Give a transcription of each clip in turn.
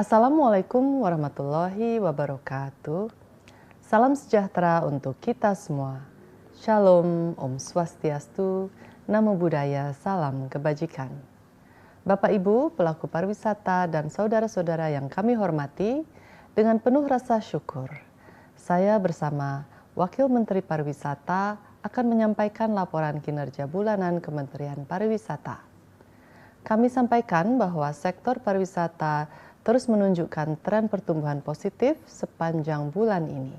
Assalamualaikum warahmatullahi wabarakatuh. Salam sejahtera untuk kita semua. Shalom, Om Swastiastu, Namo Buddhaya, salam kebajikan. Bapak Ibu, pelaku pariwisata dan saudara-saudara yang kami hormati, dengan penuh rasa syukur, saya bersama Wakil Menteri Pariwisata akan menyampaikan laporan kinerja bulanan Kementerian Pariwisata. Kami sampaikan bahwa sektor pariwisata terus menunjukkan tren pertumbuhan positif sepanjang bulan ini.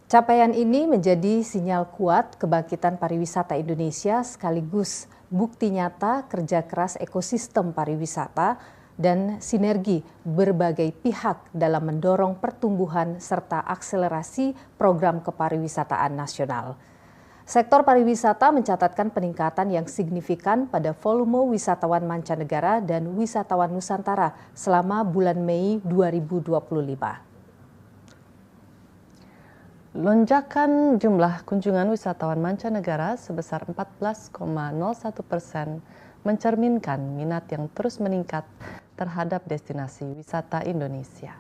Capaian ini menjadi sinyal kuat kebangkitan pariwisata Indonesia sekaligus bukti nyata kerja keras ekosistem pariwisata dan sinergi berbagai pihak dalam mendorong pertumbuhan serta akselerasi program kepariwisataan nasional. Sektor pariwisata mencatatkan peningkatan yang signifikan pada volume wisatawan mancanegara dan wisatawan Nusantara selama bulan Mei 2025. Lonjakan jumlah kunjungan wisatawan mancanegara sebesar 14,01% mencerminkan minat yang terus meningkat terhadap destinasi wisata Indonesia.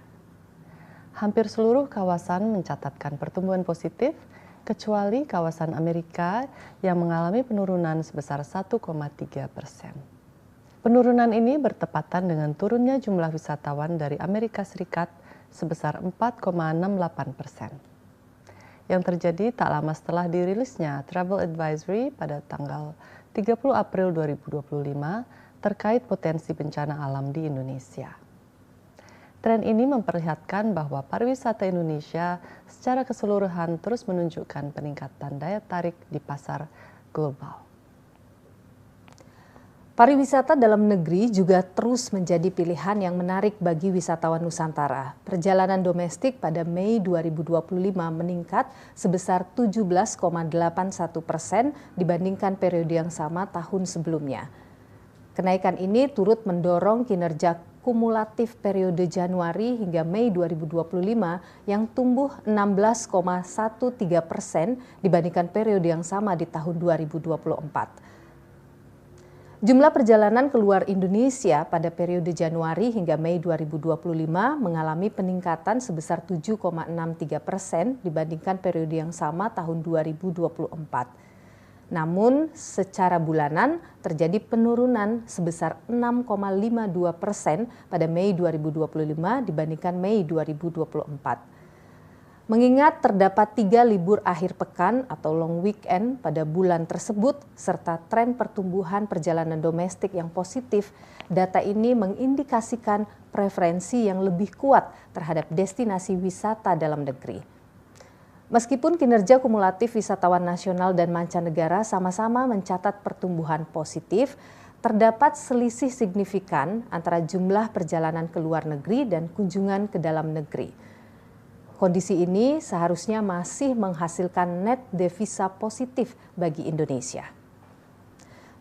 Hampir seluruh kawasan mencatatkan pertumbuhan positif, kecuali kawasan Amerika yang mengalami penurunan sebesar 1,3%. Penurunan ini bertepatan dengan turunnya jumlah wisatawan dari Amerika Serikat sebesar 4,68%. Yang terjadi tak lama setelah dirilisnya Travel Advisory pada tanggal 30 April 2025 terkait potensi bencana alam di Indonesia. Tren ini memperlihatkan bahwa pariwisata Indonesia secara keseluruhan terus menunjukkan peningkatan daya tarik di pasar global. Pariwisata dalam negeri juga terus menjadi pilihan yang menarik bagi wisatawan Nusantara. Perjalanan domestik pada Mei 2025 meningkat sebesar 17,81% dibandingkan periode yang sama tahun sebelumnya. Kenaikan ini turut mendorong kinerja kumulatif periode Januari hingga Mei 2025 yang tumbuh 16,13% dibandingkan periode yang sama di tahun 2024. Jumlah perjalanan keluar Indonesia pada periode Januari hingga Mei 2025 mengalami peningkatan sebesar 7,63% dibandingkan periode yang sama tahun 2024. Namun secara bulanan terjadi penurunan sebesar 6,52% pada Mei 2025 dibandingkan Mei 2024. Mengingat terdapat 3 libur akhir pekan atau long weekend pada bulan tersebut serta tren pertumbuhan perjalanan domestik yang positif, data ini mengindikasikan preferensi yang lebih kuat terhadap destinasi wisata dalam negeri. Meskipun kinerja kumulatif wisatawan nasional dan mancanegara sama-sama mencatat pertumbuhan positif, terdapat selisih signifikan antara jumlah perjalanan ke luar negeri dan kunjungan ke dalam negeri. Kondisi ini seharusnya masih menghasilkan net devisa positif bagi Indonesia.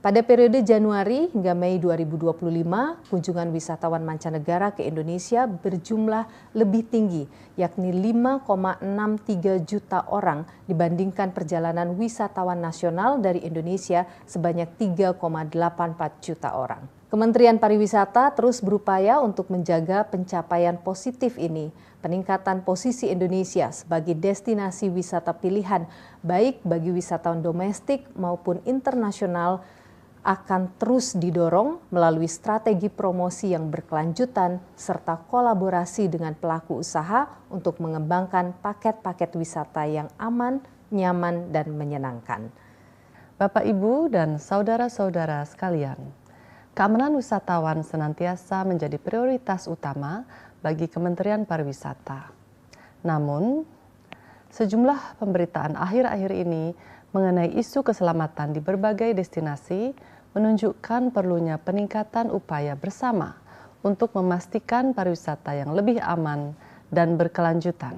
Pada periode Januari hingga Mei 2025, kunjungan wisatawan mancanegara ke Indonesia berjumlah lebih tinggi, yakni 5,63 juta orang dibandingkan perjalanan wisatawan nasional dari Indonesia sebanyak 3,84 juta orang. Kementerian Pariwisata terus berupaya untuk menjaga pencapaian positif ini. Peningkatan posisi Indonesia sebagai destinasi wisata pilihan, baik bagi wisatawan domestik maupun internasional, akan terus didorong melalui strategi promosi yang berkelanjutan serta kolaborasi dengan pelaku usaha untuk mengembangkan paket-paket wisata yang aman, nyaman, dan menyenangkan. Bapak, Ibu, dan saudara-saudara sekalian, keamanan wisatawan senantiasa menjadi prioritas utama bagi Kementerian Pariwisata. Namun, sejumlah pemberitaan akhir-akhir ini mengenai isu keselamatan di berbagai destinasi menunjukkan perlunya peningkatan upaya bersama untuk memastikan pariwisata yang lebih aman dan berkelanjutan.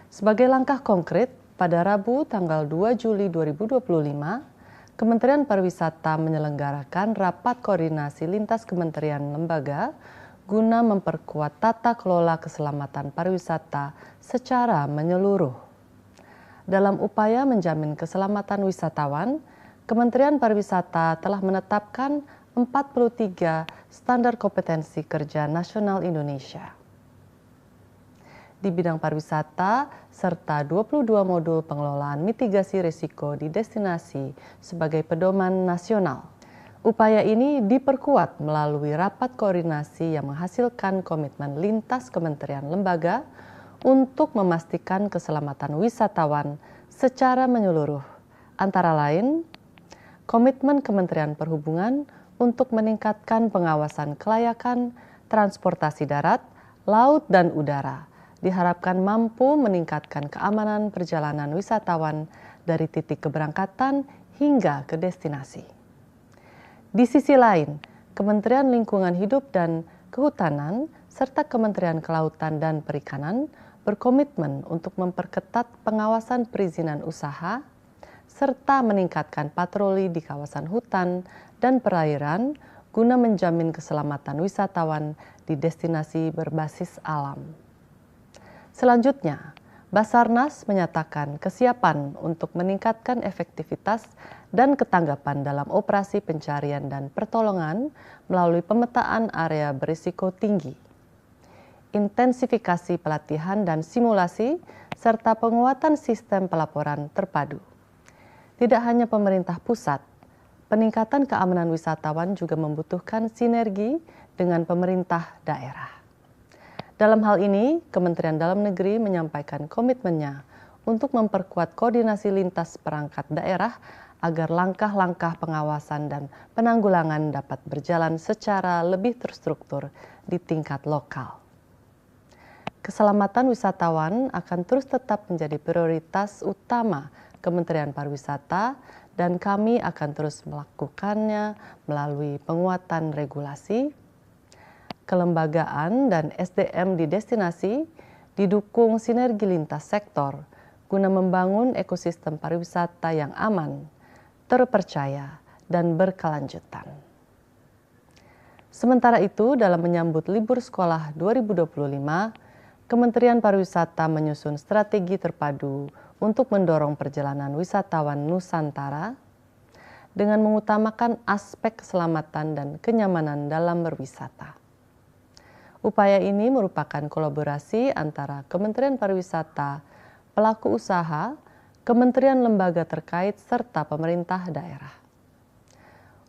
Sebagai langkah konkret, pada Rabu tanggal 2 Juli 2025, Kementerian Pariwisata menyelenggarakan rapat koordinasi lintas kementerian lembaga guna memperkuat tata kelola keselamatan pariwisata secara menyeluruh. Dalam upaya menjamin keselamatan wisatawan, Kementerian Pariwisata telah menetapkan 43 standar kompetensi kerja nasional Indonesia. Di bidang pariwisata, serta 22 modul pengelolaan mitigasi risiko di destinasi sebagai pedoman nasional. Upaya ini diperkuat melalui rapat koordinasi yang menghasilkan komitmen lintas kementerian lembaga untuk memastikan keselamatan wisatawan secara menyeluruh. Antara lain, komitmen Kementerian Perhubungan untuk meningkatkan pengawasan kelayakan transportasi darat, laut, dan udara diharapkan mampu meningkatkan keamanan perjalanan wisatawan dari titik keberangkatan hingga ke destinasi. Di sisi lain, Kementerian Lingkungan Hidup dan Kehutanan serta Kementerian Kelautan dan Perikanan berkomitmen untuk memperketat pengawasan perizinan usaha serta meningkatkan patroli di kawasan hutan dan perairan guna menjamin keselamatan wisatawan di destinasi berbasis alam. Selanjutnya, Basarnas menyatakan kesiapan untuk meningkatkan efektivitas dan ketanggapan dalam operasi pencarian dan pertolongan melalui pemetaan area berisiko tinggi, intensifikasi pelatihan dan simulasi, serta penguatan sistem pelaporan terpadu. Tidak hanya pemerintah pusat, peningkatan keamanan wisatawan juga membutuhkan sinergi dengan pemerintah daerah. Dalam hal ini, Kementerian Dalam Negeri menyampaikan komitmennya untuk memperkuat koordinasi lintas perangkat daerah agar langkah-langkah pengawasan dan penanggulangan dapat berjalan secara lebih terstruktur di tingkat lokal. Keselamatan wisatawan akan terus tetap menjadi prioritas utama Kementerian Pariwisata dan kami akan terus melakukannya melalui penguatan regulasi, kelembagaan dan SDM di destinasi, didukung sinergi lintas sektor guna membangun ekosistem pariwisata yang aman, terpercaya, dan berkelanjutan. Sementara itu, dalam menyambut libur sekolah 2025, Kementerian Pariwisata menyusun strategi terpadu untuk mendorong perjalanan wisatawan Nusantara dengan mengutamakan aspek keselamatan dan kenyamanan dalam berwisata. Upaya ini merupakan kolaborasi antara Kementerian Pariwisata, pelaku usaha, kementerian lembaga terkait, serta pemerintah daerah.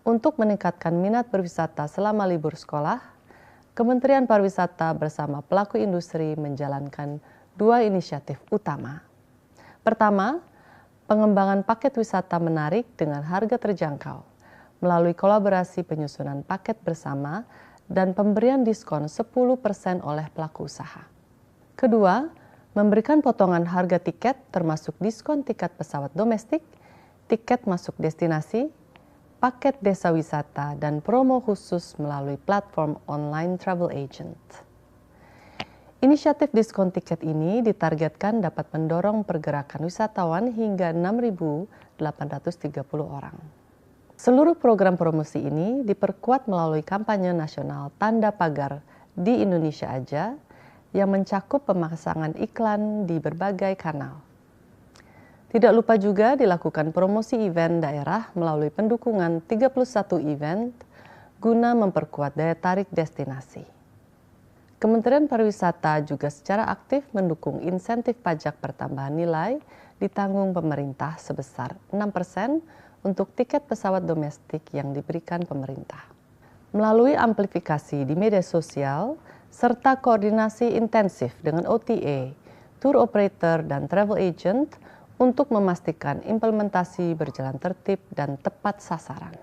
Untuk meningkatkan minat berwisata selama libur sekolah, Kementerian Pariwisata bersama pelaku industri menjalankan 2 inisiatif utama. Pertama, pengembangan paket wisata menarik dengan harga terjangkau melalui kolaborasi penyusunan paket bersama dan pemberian diskon 10% oleh pelaku usaha. Kedua, memberikan potongan harga tiket termasuk diskon tiket pesawat domestik, tiket masuk destinasi, paket desa wisata, dan promo khusus melalui platform online travel agent. Inisiatif diskon tiket ini ditargetkan dapat mendorong pergerakan wisatawan hingga 6.830 orang. Seluruh program promosi ini diperkuat melalui kampanye nasional Tanda Pagar di Indonesia Aja yang mencakup pemasangan iklan di berbagai kanal. Tidak lupa juga dilakukan promosi event daerah melalui pendukungan 31 event guna memperkuat daya tarik destinasi. Kementerian Pariwisata juga secara aktif mendukung insentif pajak pertambahan nilai ditanggung pemerintah sebesar 6% untuk tiket pesawat domestik yang diberikan pemerintah. Melalui amplifikasi di media sosial, serta koordinasi intensif dengan OTA, tour operator, dan travel agent untuk memastikan implementasi berjalan tertib dan tepat sasaran.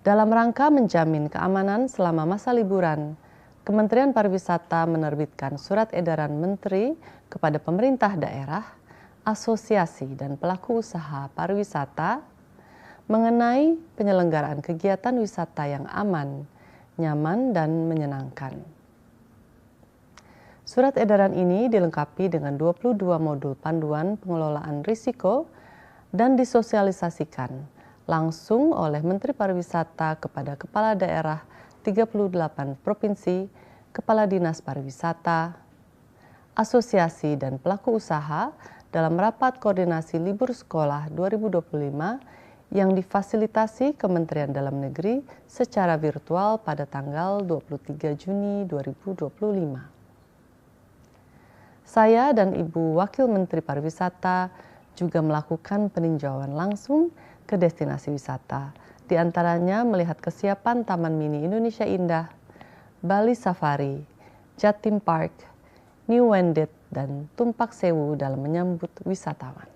Dalam rangka menjamin keamanan selama masa liburan, Kementerian Pariwisata menerbitkan surat edaran Menteri kepada pemerintah daerah, asosiasi dan pelaku usaha pariwisata mengenai penyelenggaraan kegiatan wisata yang aman, nyaman, dan menyenangkan. Surat edaran ini dilengkapi dengan 22 modul panduan pengelolaan risiko dan disosialisasikan langsung oleh Menteri Pariwisata kepada Kepala Daerah 38 Provinsi, Kepala Dinas Pariwisata, asosiasi dan pelaku usaha dalam rapat koordinasi libur sekolah 2025 yang difasilitasi Kementerian Dalam Negeri secara virtual pada tanggal 23 Juni 2025. Saya dan Ibu Wakil Menteri Pariwisata juga melakukan peninjauan langsung ke destinasi wisata, di antaranya melihat kesiapan Taman Mini Indonesia Indah, Bali Safari, Jatim Park, New Wendet, dan Tumpak Sewu dalam menyambut wisatawan.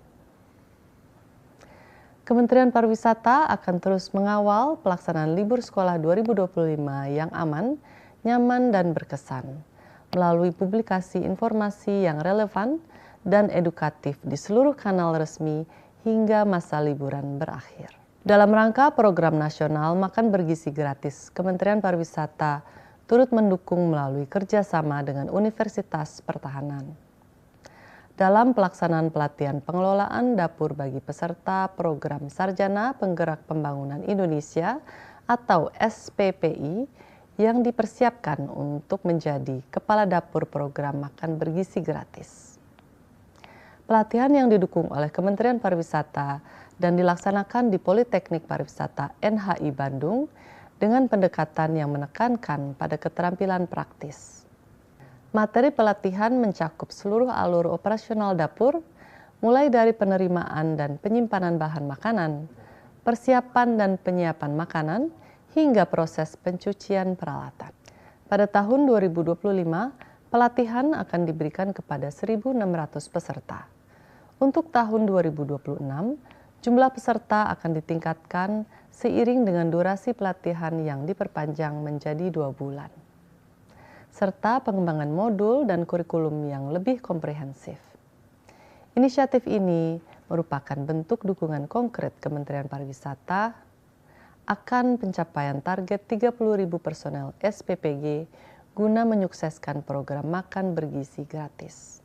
Kementerian Pariwisata akan terus mengawal pelaksanaan libur sekolah 2025 yang aman, nyaman, dan berkesan melalui publikasi informasi yang relevan dan edukatif di seluruh kanal resmi hingga masa liburan berakhir. Dalam rangka program nasional Makan Bergizi Gratis, Kementerian Pariwisata turut mendukung melalui kerjasama dengan Universitas Pertahanan. Dalam pelaksanaan pelatihan pengelolaan dapur bagi peserta program Sarjana Penggerak Pembangunan Indonesia atau SPPI yang dipersiapkan untuk menjadi kepala dapur program Makan Bergizi Gratis. Pelatihan yang didukung oleh Kementerian Pariwisata dan dilaksanakan di Politeknik Pariwisata NHI Bandung dengan pendekatan yang menekankan pada keterampilan praktis. Materi pelatihan mencakup seluruh alur operasional dapur, mulai dari penerimaan dan penyimpanan bahan makanan, persiapan dan penyiapan makanan, hingga proses pencucian peralatan. Pada tahun 2025, pelatihan akan diberikan kepada 1.600 peserta. Untuk tahun 2026, jumlah peserta akan ditingkatkan seiring dengan durasi pelatihan yang diperpanjang menjadi 2 bulan, serta pengembangan modul dan kurikulum yang lebih komprehensif. Inisiatif ini merupakan bentuk dukungan konkret Kementerian Pariwisata akan pencapaian target 30.000 personel SPPG guna menyukseskan program Makan Bergizi Gratis.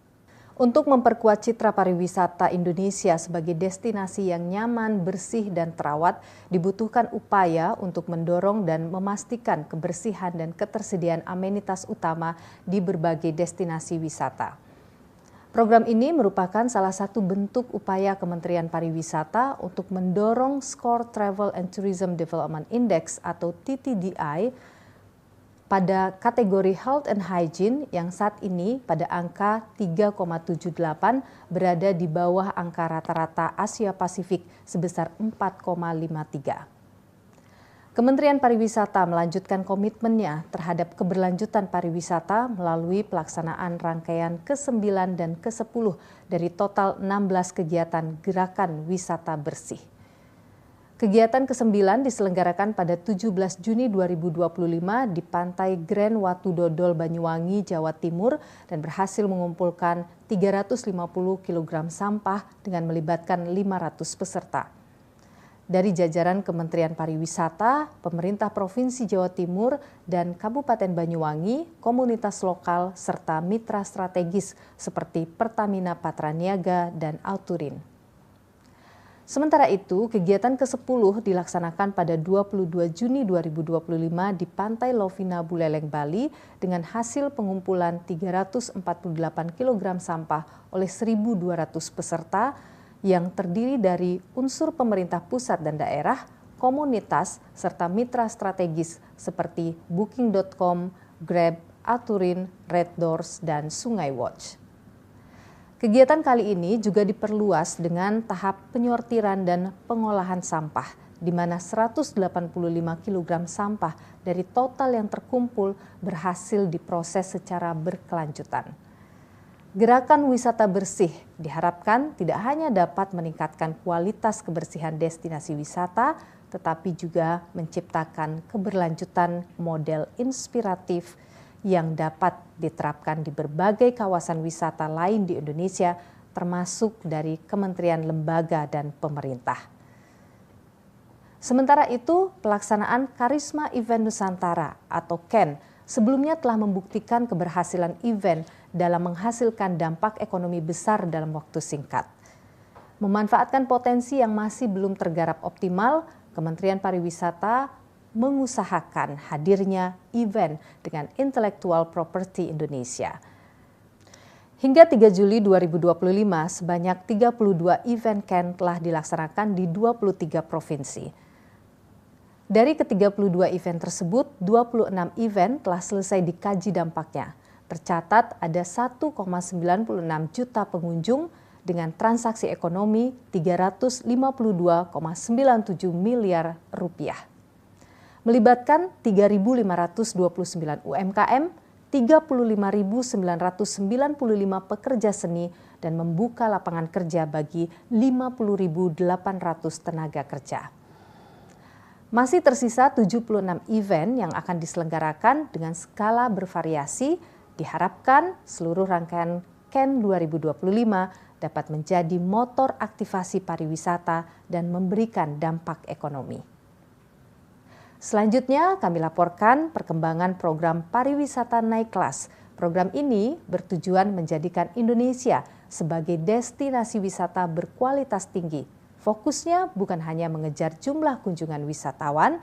Untuk memperkuat citra pariwisata Indonesia sebagai destinasi yang nyaman, bersih, dan terawat, dibutuhkan upaya untuk mendorong dan memastikan kebersihan dan ketersediaan amenitas utama di berbagai destinasi wisata. Program ini merupakan salah satu bentuk upaya Kementerian Pariwisata untuk mendorong skor Travel and Tourism Development Index atau TTDI pada kategori Health and Hygiene yang saat ini pada angka 3,78 berada di bawah angka rata-rata Asia Pasifik sebesar 4,53. Kementerian Pariwisata melanjutkan komitmennya terhadap keberlanjutan pariwisata melalui pelaksanaan rangkaian ke-9 dan ke-10 dari total 16 kegiatan gerakan wisata bersih. Kegiatan ke-9 diselenggarakan pada 17 Juni 2025 di Pantai Grand Watu Dodol, Banyuwangi, Jawa Timur dan berhasil mengumpulkan 350 kg sampah dengan melibatkan 500 peserta. Dari jajaran Kementerian Pariwisata, pemerintah Provinsi Jawa Timur, dan Kabupaten Banyuwangi, komunitas lokal, serta mitra strategis seperti Pertamina Patraniaga dan Auturin. Sementara itu, kegiatan ke-10 dilaksanakan pada 22 Juni 2025 di Pantai Lovina Buleleng, Bali dengan hasil pengumpulan 348 kg sampah oleh 1.200 peserta yang terdiri dari unsur pemerintah pusat dan daerah, komunitas, serta mitra strategis seperti Booking.com, Grab, Auturin, Red Doors, dan Sungai Watch. Kegiatan kali ini juga diperluas dengan tahap penyortiran dan pengolahan sampah, di mana 185 kg sampah dari total yang terkumpul berhasil diproses secara berkelanjutan. Gerakan wisata bersih diharapkan tidak hanya dapat meningkatkan kualitas kebersihan destinasi wisata, tetapi juga menciptakan keberlanjutan model inspiratif yang dapat diterapkan di berbagai kawasan wisata lain di Indonesia, termasuk dari kementerian, lembaga, dan pemerintah. Sementara itu, pelaksanaan Karisma Event Nusantara atau KEN sebelumnya telah membuktikan keberhasilan event dalam menghasilkan dampak ekonomi besar dalam waktu singkat. Memanfaatkan potensi yang masih belum tergarap optimal, Kementerian Pariwisata mengusahakan hadirnya event dengan intellectual property Indonesia. Hingga 3 Juli 2025, sebanyak 32 event CAN telah dilaksanakan di 23 provinsi. Dari ke-32 event tersebut, 26 event telah selesai dikaji dampaknya. Tercatat ada 1,96 juta pengunjung dengan transaksi ekonomi 352,97 miliar rupiah. Melibatkan 3.529 UMKM, 35.995 pekerja seni, dan membuka lapangan kerja bagi 50.800 tenaga kerja. Masih tersisa 76 event yang akan diselenggarakan dengan skala bervariasi. Diharapkan seluruh rangkaian CAN 2025 dapat menjadi motor aktivasi pariwisata dan memberikan dampak ekonomi. Selanjutnya kami laporkan perkembangan program pariwisata naik kelas. Program ini bertujuan menjadikan Indonesia sebagai destinasi wisata berkualitas tinggi. Fokusnya bukan hanya mengejar jumlah kunjungan wisatawan,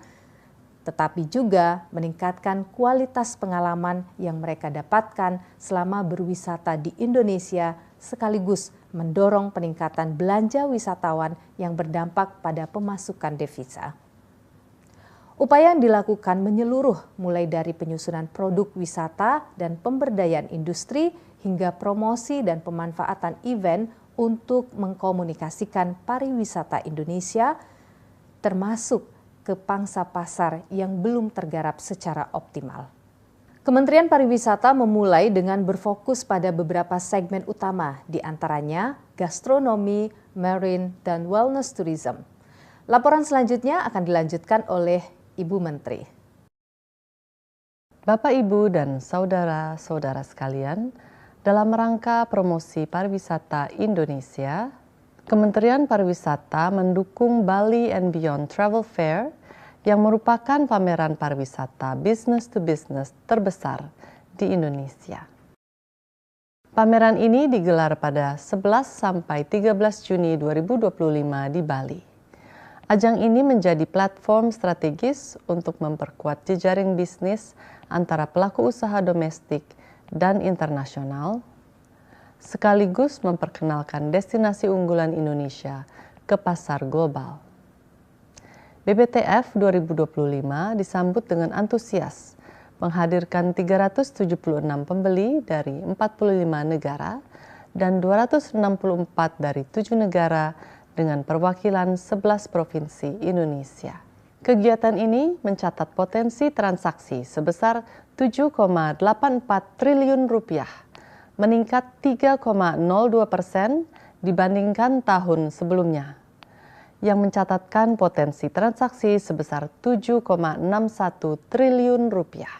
tetapi juga meningkatkan kualitas pengalaman yang mereka dapatkan selama berwisata di Indonesia, sekaligus mendorong peningkatan belanja wisatawan yang berdampak pada pemasukan devisa. Upaya yang dilakukan menyeluruh mulai dari penyusunan produk wisata dan pemberdayaan industri hingga promosi dan pemanfaatan event untuk mengkomunikasikan pariwisata Indonesia, termasuk ke pangsa pasar yang belum tergarap secara optimal. Kementerian Pariwisata memulai dengan berfokus pada beberapa segmen utama, di antaranya gastronomi, marine, dan wellness tourism. Laporan selanjutnya akan dilanjutkan oleh Ibu Menteri. Bapak, Ibu, dan saudara-saudara sekalian, dalam rangka promosi pariwisata Indonesia, Kementerian Pariwisata mendukung Bali and Beyond Travel Fair yang merupakan pameran pariwisata business to business terbesar di Indonesia. Pameran ini digelar pada 11 sampai 13 Juni 2025 di Bali. Ajang ini menjadi platform strategis untuk memperkuat jejaring bisnis antara pelaku usaha domestik dan internasional, sekaligus memperkenalkan destinasi unggulan Indonesia ke pasar global. BBTF 2025 disambut dengan antusias, menghadirkan 376 pembeli dari 45 negara dan 264 dari 7 negara dengan perwakilan 11 provinsi Indonesia. Kegiatan ini mencatat potensi transaksi sebesar 7,84 triliun rupiah, meningkat 3,02% dibandingkan tahun sebelumnya, yang mencatatkan potensi transaksi sebesar 7,61 triliun rupiah.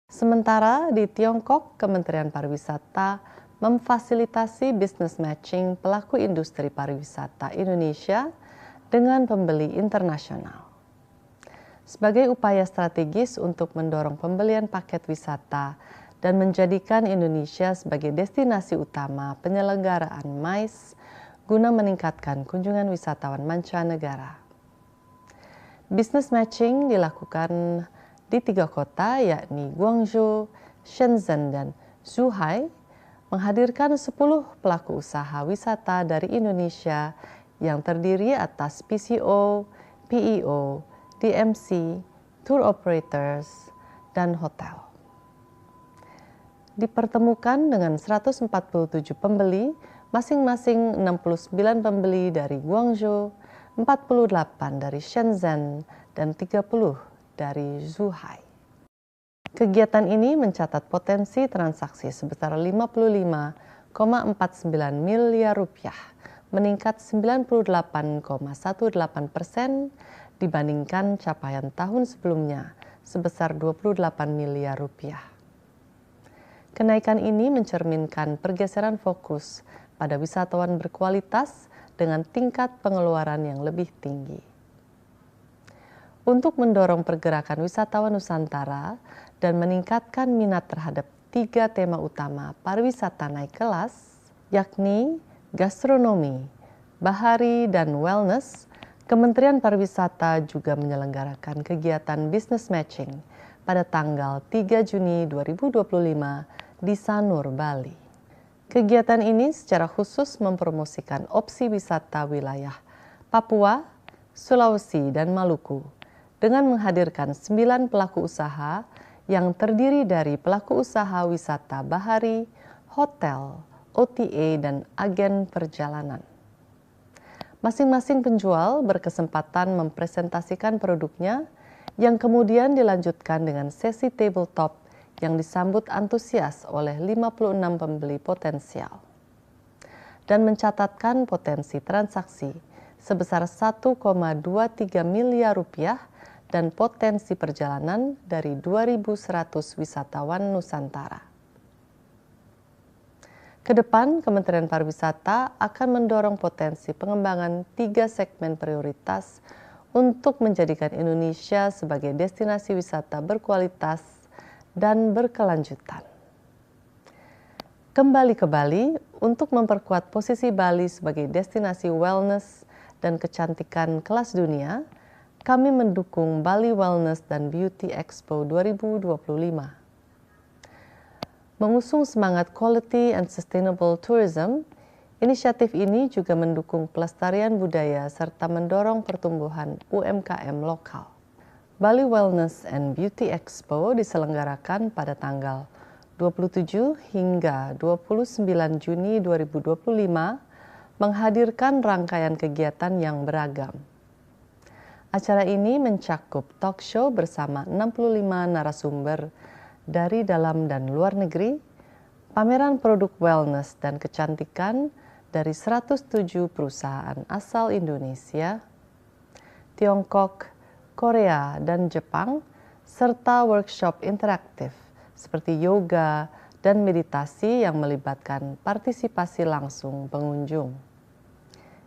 Sementara di Tiongkok, Kementerian Pariwisata memfasilitasi business matching pelaku industri pariwisata Indonesia dengan pembeli internasional. Sebagai upaya strategis untuk mendorong pembelian paket wisata dan menjadikan Indonesia sebagai destinasi utama penyelenggaraan MICE guna meningkatkan kunjungan wisatawan mancanegara. Business matching dilakukan di 3 kota yakni Guangzhou, Shenzhen, dan Zhuhai, menghadirkan 10 pelaku usaha wisata dari Indonesia yang terdiri atas PCO, PEO, DMC, tour operators, dan hotel. Dipertemukan dengan 147 pembeli, masing-masing 69 pembeli dari Guangzhou, 48 dari Shenzhen, dan 30 dari Zhuhai. Kegiatan ini mencatat potensi transaksi sebesar 55,49 miliar rupiah, meningkat 98,18% dibandingkan capaian tahun sebelumnya sebesar 28 miliar rupiah. Kenaikan ini mencerminkan pergeseran fokus pada wisatawan berkualitas dengan tingkat pengeluaran yang lebih tinggi. Untuk mendorong pergerakan wisatawan Nusantara dan meningkatkan minat terhadap 3 tema utama pariwisata naik kelas, yakni gastronomi, bahari, dan wellness, Kementerian Pariwisata juga menyelenggarakan kegiatan business matching pada tanggal 3 Juni 2025 di Sanur, Bali. Kegiatan ini secara khusus mempromosikan opsi wisata wilayah Papua, Sulawesi, dan Maluku dengan menghadirkan 9 pelaku usaha yang terdiri dari pelaku usaha wisata bahari, hotel, OTA, dan agen perjalanan. Masing-masing penjual berkesempatan mempresentasikan produknya yang kemudian dilanjutkan dengan sesi tabletop yang disambut antusias oleh 56 pembeli potensial dan mencatatkan potensi transaksi sebesar 1,23 miliar rupiah dan potensi perjalanan dari 2.100 wisatawan Nusantara. Kedepan, Kementerian Pariwisata akan mendorong potensi pengembangan 3 segmen prioritas untuk menjadikan Indonesia sebagai destinasi wisata berkualitas dan berkelanjutan. Kembali ke Bali, untuk memperkuat posisi Bali sebagai destinasi wellness dan kecantikan kelas dunia, kami mendukung Bali Wellness dan Beauty Expo 2025. Mengusung semangat quality and sustainable tourism, inisiatif ini juga mendukung pelestarian budaya serta mendorong pertumbuhan UMKM lokal. Bali Wellness and Beauty Expo diselenggarakan pada tanggal 27 hingga 29 Juni 2025, menghadirkan rangkaian kegiatan yang beragam. Acara ini mencakup talk show bersama 65 narasumber dari dalam dan luar negeri, pameran produk wellness dan kecantikan dari 107 perusahaan asal Indonesia, Tiongkok, Korea, dan Jepang, serta workshop interaktif seperti yoga dan meditasi yang melibatkan partisipasi langsung pengunjung.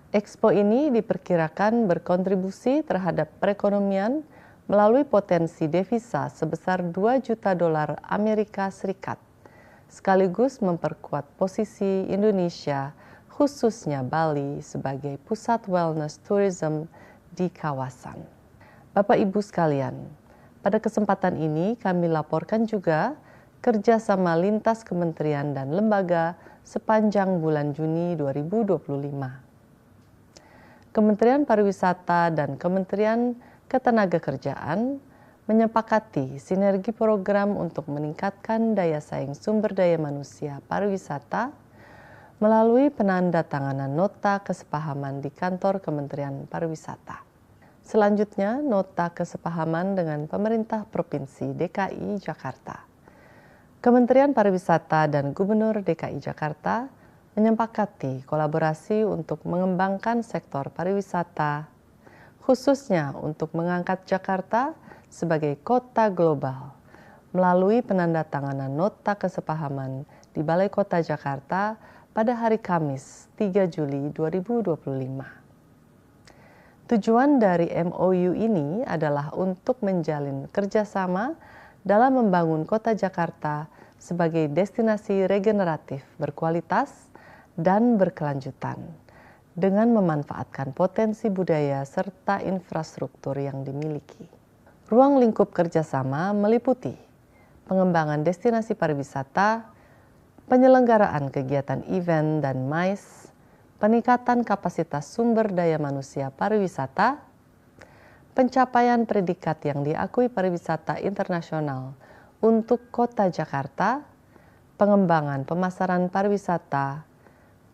Expo ini diperkirakan berkontribusi terhadap perekonomian melalui potensi devisa sebesar 2 juta dolar Amerika Serikat, sekaligus memperkuat posisi Indonesia, khususnya Bali, sebagai pusat wellness tourism di kawasan. Bapak Ibu sekalian, pada kesempatan ini kami laporkan juga kerjasama lintas kementerian dan lembaga sepanjang bulan Juni 2025. Kementerian Pariwisata dan Kementerian Ketenagakerjaan menyepakati sinergi program untuk meningkatkan daya saing sumber daya manusia pariwisata melalui penandatanganan nota kesepahaman di kantor Kementerian Pariwisata. Selanjutnya, nota kesepahaman dengan pemerintah Provinsi DKI Jakarta. Kementerian Pariwisata dan Gubernur DKI Jakarta menyepakati kolaborasi untuk mengembangkan sektor pariwisata, khususnya untuk mengangkat Jakarta sebagai kota global melalui penandatanganan nota kesepahaman di Balai Kota Jakarta pada hari Kamis 3 Juli 2025. Tujuan dari MOU ini adalah untuk menjalin kerjasama dalam membangun kota Jakarta sebagai destinasi regeneratif berkualitas dan berkelanjutan, dengan memanfaatkan potensi budaya serta infrastruktur yang dimiliki. Ruang lingkup kerjasama meliputi pengembangan destinasi pariwisata, penyelenggaraan kegiatan event dan MICE, peningkatan kapasitas sumber daya manusia pariwisata, pencapaian predikat yang diakui pariwisata internasional untuk kota Jakarta, pengembangan pemasaran pariwisata,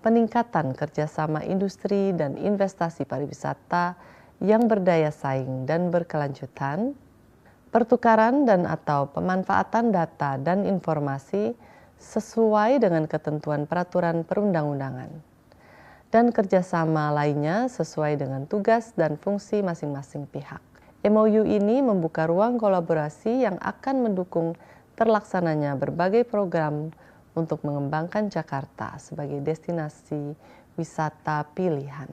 peningkatan kerjasama industri dan investasi pariwisata yang berdaya saing dan berkelanjutan, pertukaran dan atau pemanfaatan data dan informasi sesuai dengan ketentuan peraturan perundang-undangan, dan kerjasama lainnya sesuai dengan tugas dan fungsi masing-masing pihak. MOU ini membuka ruang kolaborasi yang akan mendukung terlaksananya berbagai program untuk mengembangkan Jakarta sebagai destinasi wisata pilihan,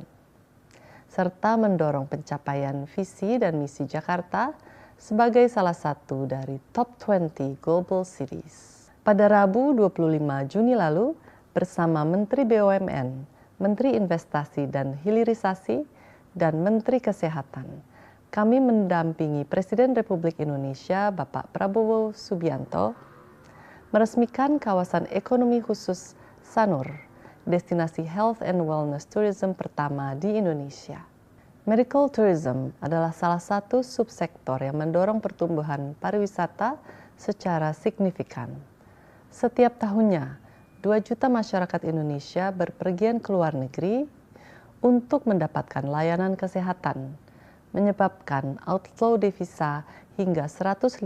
serta mendorong pencapaian visi dan misi Jakarta sebagai salah satu dari top 20 global cities. Pada Rabu 25 Juni lalu, bersama Menteri BUMN, Menteri Investasi dan Hilirisasi, dan Menteri Kesehatan, kami mendampingi Presiden Republik Indonesia Bapak Prabowo Subianto meresmikan kawasan ekonomi khusus Sanur, destinasi health and wellness tourism pertama di Indonesia. Medical tourism adalah salah satu subsektor yang mendorong pertumbuhan pariwisata secara signifikan. Setiap tahunnya, 2 juta masyarakat Indonesia berpergian ke luar negeri untuk mendapatkan layanan kesehatan, menyebabkan outflow devisa hingga 150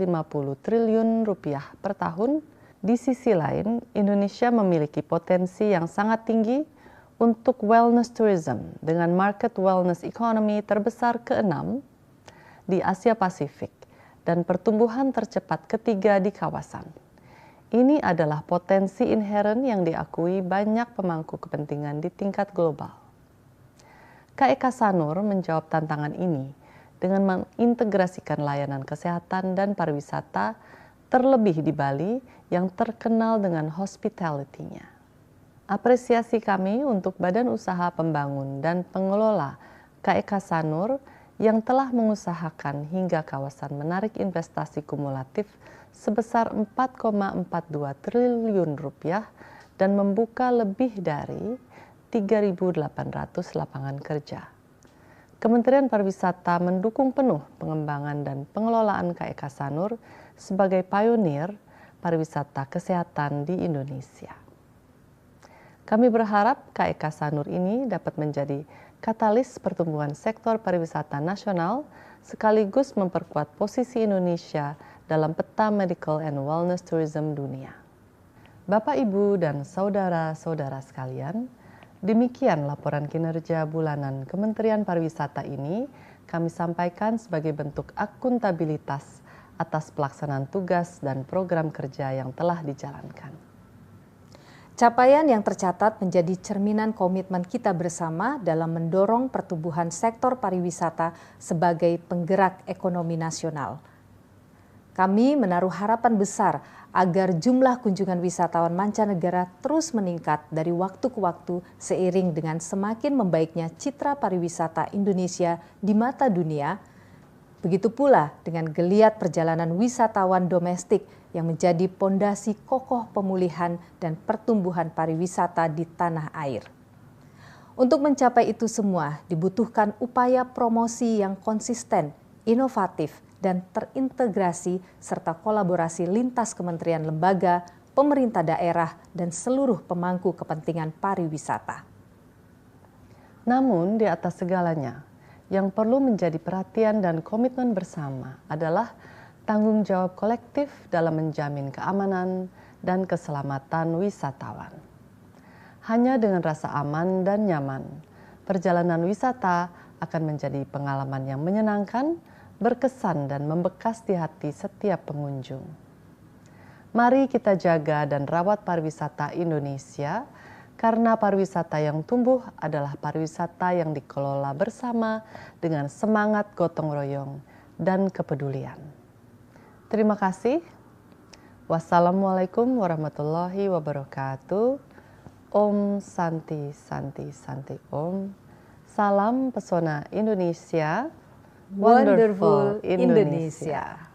triliun rupiah per tahun. Di sisi lain, Indonesia memiliki potensi yang sangat tinggi untuk wellness tourism dengan market wellness economy terbesar ke-6 di Asia Pasifik dan pertumbuhan tercepat ketiga di kawasan. Ini adalah potensi inheren yang diakui banyak pemangku kepentingan di tingkat global. KEK Sanur menjawab tantangan ini dengan mengintegrasikan layanan kesehatan dan pariwisata, terlebih di Bali yang terkenal dengan hospitality-nya. Apresiasi kami untuk Badan Usaha Pembangun dan Pengelola KEK Sanur yang telah mengusahakan hingga kawasan menarik investasi kumulatif sebesar 4,42 triliun rupiah dan membuka lebih dari 3.800 lapangan kerja. Kementerian Pariwisata mendukung penuh pengembangan dan pengelolaan KEK Sanur sebagai pionir pariwisata kesehatan di Indonesia. Kami berharap KEK Sanur ini dapat menjadi katalis pertumbuhan sektor pariwisata nasional sekaligus memperkuat posisi Indonesia dalam peta medical and wellness tourism dunia. Bapak, Ibu, dan saudara-saudara sekalian, demikian laporan kinerja bulanan Kementerian Pariwisata ini kami sampaikan sebagai bentuk akuntabilitas atas pelaksanaan tugas dan program kerja yang telah dijalankan. Capaian yang tercatat menjadi cerminan komitmen kita bersama dalam mendorong pertumbuhan sektor pariwisata sebagai penggerak ekonomi nasional. Kami menaruh harapan besar agar jumlah kunjungan wisatawan mancanegara terus meningkat dari waktu ke waktu seiring dengan semakin membaiknya citra pariwisata Indonesia di mata dunia. Begitu pula dengan geliat perjalanan wisatawan domestik yang menjadi pondasi kokoh pemulihan dan pertumbuhan pariwisata di tanah air. Untuk mencapai itu semua dibutuhkan upaya promosi yang konsisten, inovatif, dan terintegrasi serta kolaborasi lintas kementerian lembaga, pemerintah daerah, dan seluruh pemangku kepentingan pariwisata. Namun di atas segalanya, yang perlu menjadi perhatian dan komitmen bersama adalah tanggung jawab kolektif dalam menjamin keamanan dan keselamatan wisatawan. Hanya dengan rasa aman dan nyaman, perjalanan wisata akan menjadi pengalaman yang menyenangkan, berkesan dan membekas di hati setiap pengunjung. Mari kita jaga dan rawat pariwisata Indonesia, karena pariwisata yang tumbuh adalah pariwisata yang dikelola bersama dengan semangat gotong royong dan kepedulian. Terima kasih. Wassalamualaikum warahmatullahi wabarakatuh. Om Santi Santi Santi Om. Salam pesona Indonesia. Wonderful Indonesia.